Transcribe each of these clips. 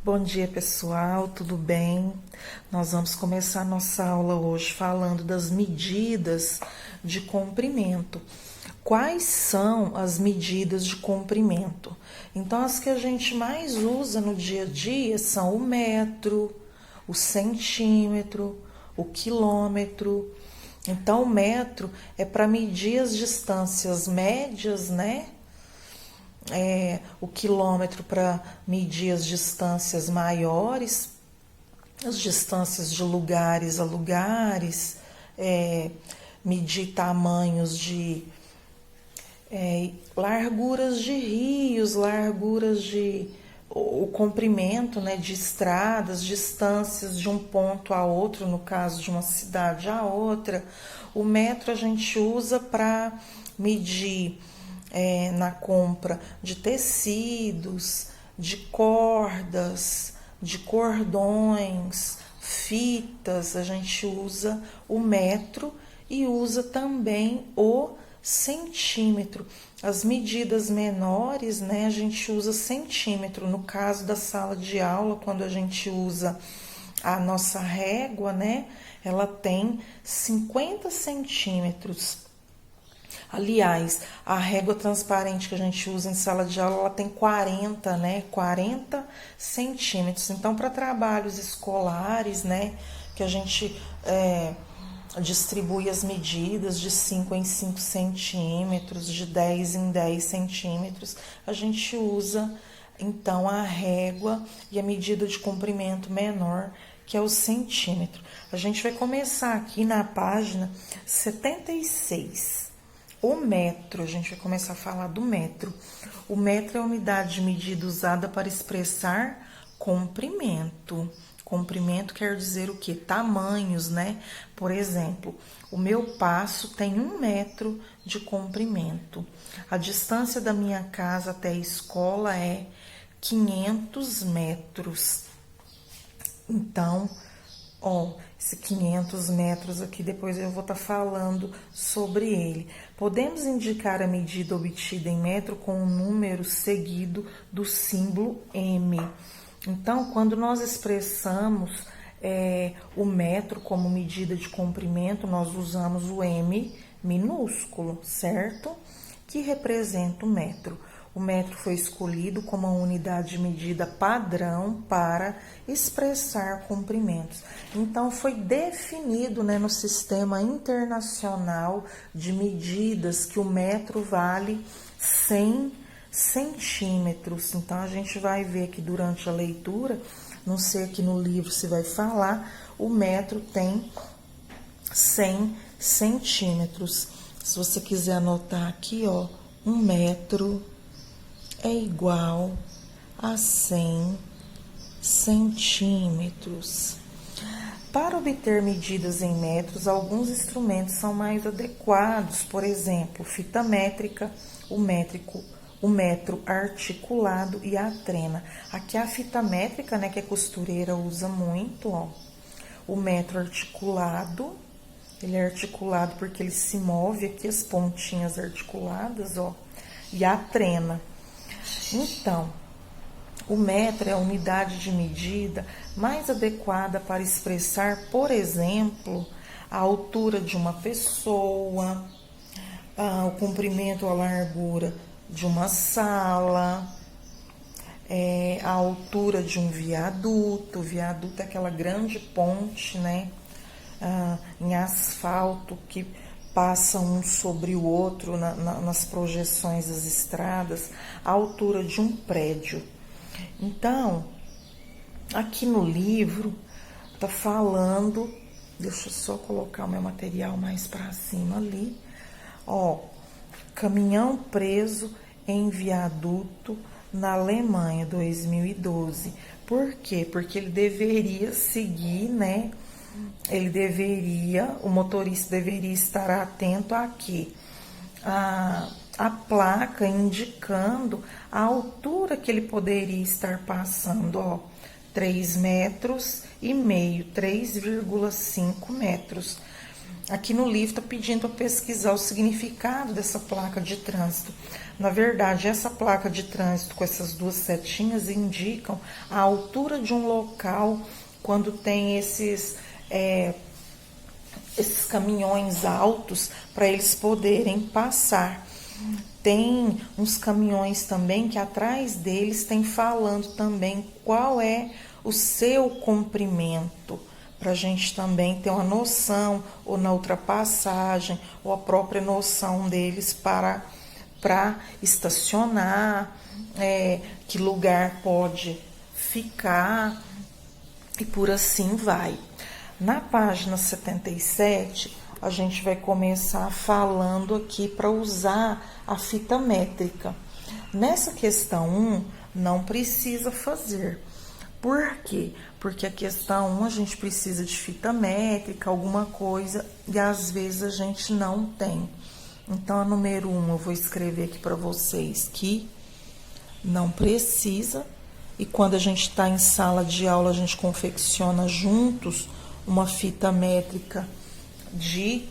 Bom dia, pessoal, tudo bem? Nós vamos começar nossa aula hoje falando das medidas de comprimento. Quais são as medidas de comprimento? Então, as que a gente mais usa no dia a dia são o metro, o centímetro, o quilômetro. Então, o metro é para medir as distâncias médias, né? O quilômetro para medir as distâncias maiores, as distâncias de lugares a lugares, medir tamanhos de larguras de rios, larguras de o comprimento, né, de estradas, distâncias de um ponto a outro, no caso de uma cidade a outra. O metro a gente usa para medir na compra de tecidos, de cordas, de cordões, fitas. A gente usa o metro e usa também o centímetro. As medidas menores, né, a gente usa centímetro. No caso da sala de aula, quando a gente usa a nossa régua, né, ela tem 50 centímetros. Aliás, a régua transparente que a gente usa em sala de aula, ela tem 40, né? 40 centímetros. Então, para trabalhos escolares, né? Que a gente distribui as medidas de 5 em 5 centímetros, de 10 em 10 centímetros, a gente usa, então, a régua e a medida de comprimento menor, que é o centímetro. A gente vai começar aqui na página 76. O metro, a gente vai começar a falar do metro. O metro é a unidade de medida usada para expressar comprimento. Comprimento quer dizer o quê? Tamanhos, né? Por exemplo, o meu passo tem 1 metro de comprimento. A distância da minha casa até a escola é 500 metros. Então, esse 500 metros aqui, depois eu vou estar falando sobre ele. Podemos indicar a medida obtida em metro com um número seguido do símbolo M. Então, quando nós expressamos o metro como medida de comprimento, nós usamos o M minúsculo, certo? Que representa o metro. O metro foi escolhido como a unidade de medida padrão para expressar comprimentos. Então, foi definido, né, no sistema internacional de medidas que o metro vale 100 centímetros. Então, a gente vai ver que durante a leitura, não sei aqui no livro se vai falar, o metro tem 100 centímetros. Se você quiser anotar aqui, 1 metro é igual a 100 centímetros. Para obter medidas em metros, alguns instrumentos são mais adequados, por exemplo, fita métrica, o metro articulado e a trena. Aqui a fita métrica, né, que a costureira usa muito, O metro articulado, ele é articulado porque ele se move aqui, as pontinhas articuladas, e a trena. Então, o metro é a unidade de medida mais adequada para expressar, por exemplo, a altura de uma pessoa, o comprimento ou a largura de uma sala, a altura de um viaduto. O viaduto é aquela grande ponte, né, em asfalto que passa um sobre o outro nas projeções das estradas, a altura de um prédio. Então, aqui no livro, tá falando, deixa eu só colocar o meu material mais para cima ali, caminhão preso em viaduto na Alemanha, 2012. Por quê? Porque ele deveria seguir, né? O motorista deveria estar atento aqui a placa indicando a altura que ele poderia estar passando, 3,5 metros, 3,5 metros. aqui no livro está pedindo para pesquisar o significado dessa placa de trânsito. Na verdade, essa placa de trânsito com essas duas setinhas indicam a altura de um local quando tem esses caminhões altos para eles poderem passar. Tem uns caminhões também que atrás deles tem falando também qual é o seu comprimento, para a gente também ter uma noção, ou na ultrapassagem, ou a própria noção deles para estacionar, que lugar pode ficar, e por assim vai. Na página 77, a gente vai começar falando aqui para usar a fita métrica. Nessa questão 1, não precisa fazer. Por quê? Porque a questão 1 a gente precisa de fita métrica, alguma coisa, e às vezes a gente não tem. Então, a número 1 eu vou escrever aqui para vocês que não precisa. E quando a gente está em sala de aula, a gente confecciona juntos uma fita métrica de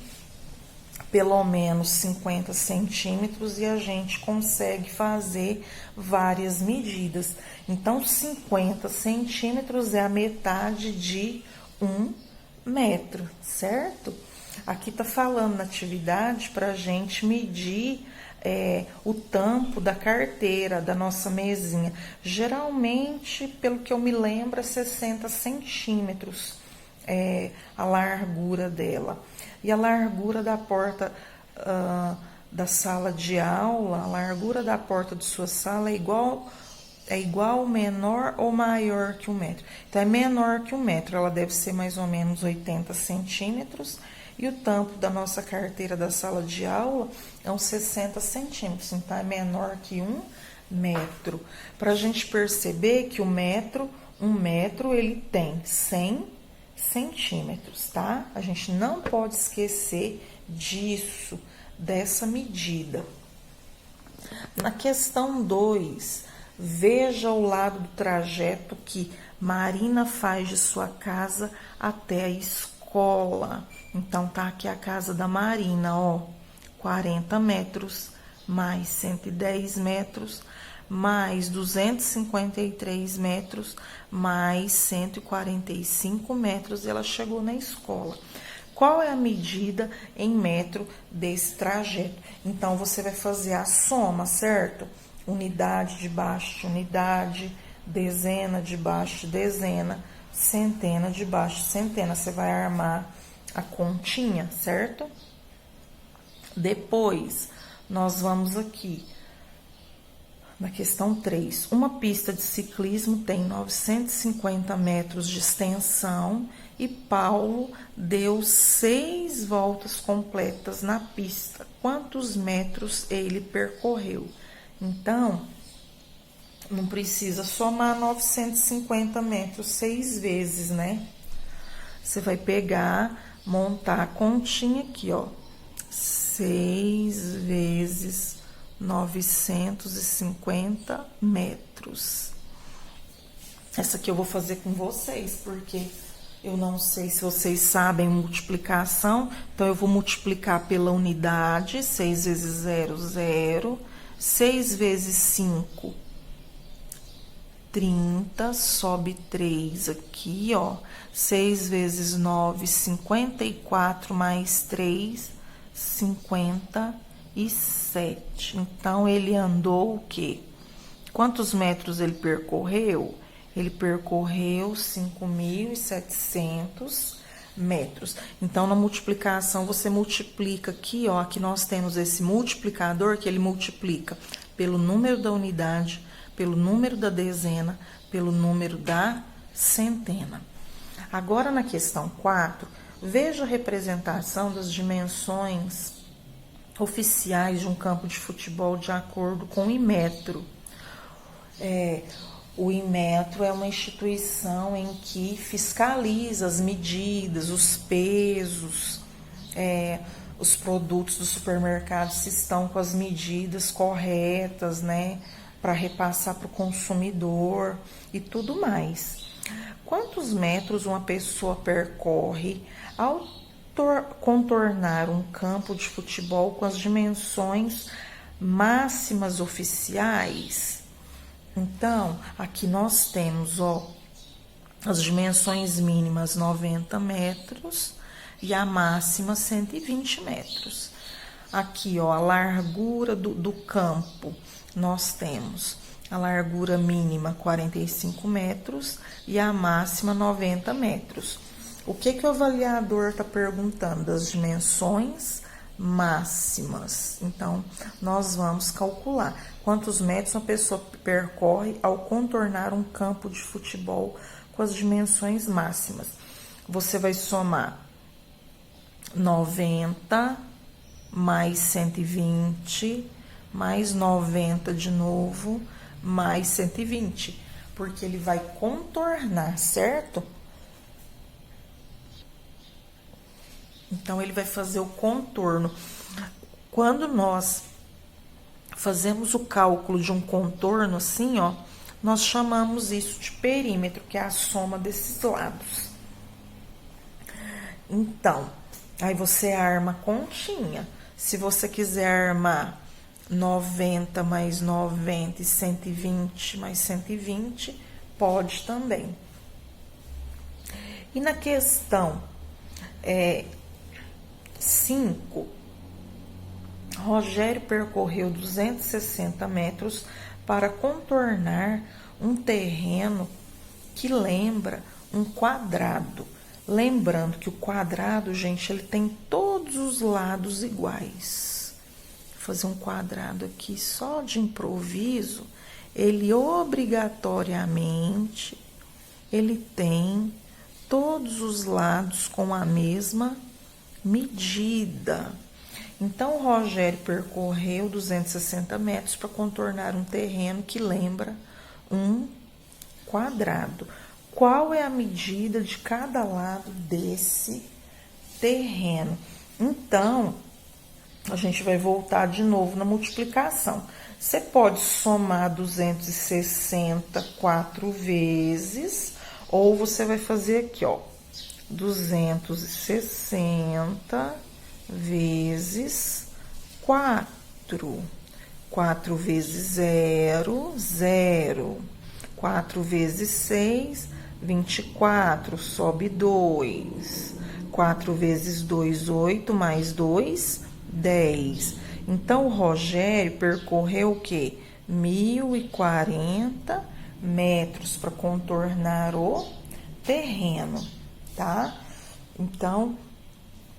pelo menos 50 centímetros e a gente consegue fazer várias medidas. Então, 50 centímetros é a metade de 1 metro, certo? Aqui tá falando na atividade para a gente medir o tampo da carteira da nossa mesinha. Geralmente, pelo que eu me lembro, é 60 centímetros a largura dela. E a largura da porta da sala de aula, a largura da porta de sua sala é igual, menor ou maior que 1 metro. Então, é menor que 1 metro, ela deve ser mais ou menos 80 centímetros. E o tampo da nossa carteira da sala de aula é uns 60 centímetros, então é menor que 1 metro. Para a gente perceber que 1 metro ele tem 100 centímetros, tá? A gente não pode esquecer disso, dessa medida. Na questão 2, veja o lado do trajeto que Marina faz de sua casa até a escola. Então, tá aqui a casa da Marina, ó, 40 metros, mais 110 metros, mais 253 metros, mais 145 metros, e ela chegou na escola. Qual é a medida em metro desse trajeto? Então, você vai fazer a soma, certo? Unidade debaixo de unidade, dezena debaixo de dezena, centena debaixo de centena. Você vai armar a continha, certo? Depois, nós vamos aqui na questão 3. Uma pista de ciclismo tem 950 metros de extensão e Paulo deu 6 voltas completas na pista. Quantos metros ele percorreu? Então, não precisa somar 950 metros 6 vezes, né? Você vai pegar, montar a continha aqui, ó. 6 vezes 950 metros. Essa aqui eu vou fazer com vocês, porque eu não sei se vocês sabem multiplicação. Então, eu vou multiplicar pela unidade. 6 vezes 0, 0. 6 vezes 5, 30. Sobe 3 aqui, ó. 6 vezes 9, 54, mais 3, 57. Então, ele andou o quê? Quantos metros ele percorreu? Ele percorreu 5.700 metros. Então, na multiplicação, você multiplica aqui, ó. Aqui nós temos esse multiplicador que ele multiplica pelo número da unidade, pelo número da dezena, pelo número da centena. Agora, na questão 4, veja a representação das dimensões oficiais de um campo de futebol de acordo com o Inmetro. O Inmetro é uma instituição em que fiscaliza as medidas, os pesos, os produtos do supermercado se estão com as medidas corretas, né, para repassar para o consumidor e tudo mais. Quantos metros uma pessoa percorre ao contornar um campo de futebol com as dimensões máximas oficiais. Então, aqui nós temos, ó, as dimensões mínimas 90 metros e a máxima 120 metros. Aqui, ó, a largura do campo, nós temos a largura mínima 45 metros e a máxima 90 metros. O que o avaliador está perguntando? Das dimensões máximas. Então, nós vamos calcular quantos metros uma pessoa percorre ao contornar um campo de futebol com as dimensões máximas. Você vai somar 90 mais 120 mais 90 de novo mais 120, porque ele vai contornar, certo? Então, ele vai fazer o contorno. Quando nós fazemos o cálculo de um contorno assim, ó, nós chamamos isso de perímetro, que é a soma desses lados. Então, aí você arma a continha. Se você quiser armar 90 mais 90 e 120 mais 120, pode também. E na questão 5, Rogério percorreu 260 metros para contornar um terreno que lembra um quadrado. Lembrando que o quadrado, gente, ele tem todos os lados iguais. Vou fazer um quadrado aqui só de improviso. Ele obrigatoriamente, ele tem todos os lados com a mesma medida. Então, o Rogério percorreu 260 metros para contornar um terreno que lembra um quadrado. Qual é a medida de cada lado desse terreno? Então, a gente vai voltar de novo na multiplicação. Você pode somar 260 4 vezes, ou você vai fazer aqui, ó, 260 vezes 4. 4 vezes 0, 0. 4 vezes 6, 24, sobe 2. 4 vezes 2, 8, mais 2, 10. Então, o Rogério percorreu o quê? 1.040 metros para contornar o terreno, tá? Então,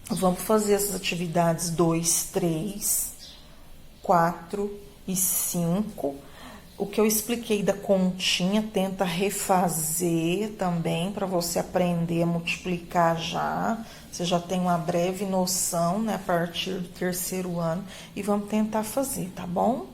vamos fazer essas atividades 2, 3, 4 e 5. O que eu expliquei da continha, tenta refazer também para você aprender a multiplicar já. Você já tem uma breve noção, né, a partir do 3º ano. E vamos tentar fazer, tá bom?